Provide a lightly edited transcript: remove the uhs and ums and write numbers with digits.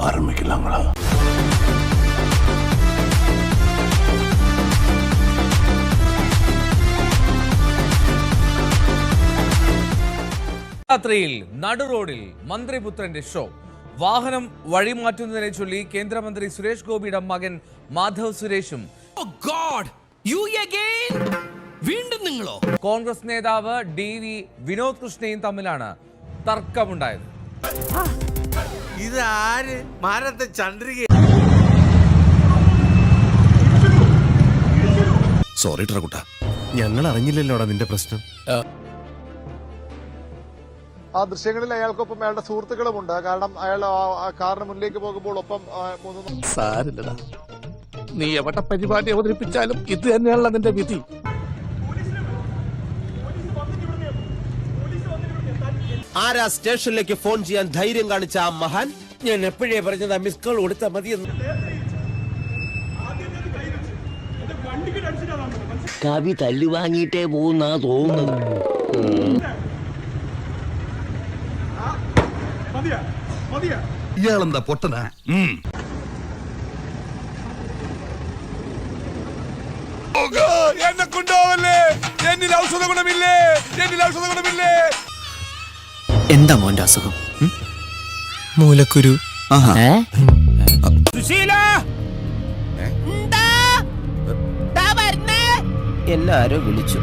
ஆரம்பிக்கலாங்களா? യാത്രയിൽ നടുറോഡിൽ മന്ത്രിപുത്രന്റെ ഷോ. വാഹനം വഴിമാറ്റുന്നതിനെ ചൊല്ലി കേന്ദ്രമന്ത്രി സുരേഷ് ഗോപിയുടെ മകൻ മാധവ് സുരേഷും കോൺഗ്രസ് നേതാവ് DV വിനോദ് കൃഷ്ണയും തമ്മിലാണ് തർക്കമുണ്ടായത്. സോറി ട്രകുട്ട, ഞങ്ങൾ അറിഞ്ഞില്ലല്ലോടാ നിന്റെ പ്രശ്നം. ആ ദൃശ്യങ്ങളിൽ അയാൾക്കൊപ്പം അയാളുടെ സുഹൃത്തുക്കളുമുണ്ട്. കാരണം അയാൾ ആ കാറിന് മുന്നിലേക്ക് പോകുമ്പോൾ ഒപ്പം സാരില്ലടാ, നീ എവിടെ പരിപാടി അവതരിപ്പിച്ചാലും ഇത് തന്നെയാണല്ലോ നിന്റെ വിധി. ആരാ സ്റ്റേഷനിലേക്ക് ഫോൺ ചെയ്യാൻ ധൈര്യം കാണിച്ച ആ മഹാൻ? ഞാൻ എപ്പോഴേ പറഞ്ഞത് മിസ് കോൾ കൊടുത്താൽ മതിയെന്ന്. കവി തല്ലു വാങ്ങിയിട്ടേ പോകുന്നാ തോന്നുന്നത്. ഇയാളെന്താ പൊട്ടനാ? എന്നെ കൊണ്ടുപോവല്ലേ, എന്നിൽ ഔഷധ ഗുണമില്ലേ, എന്നിൽ ഔഷധ ഗുണമില്ലേ. എന്താ മോന്റെ അസുഖം? മൂലക്കുരു. എല്ലാരും വിളിച്ചു.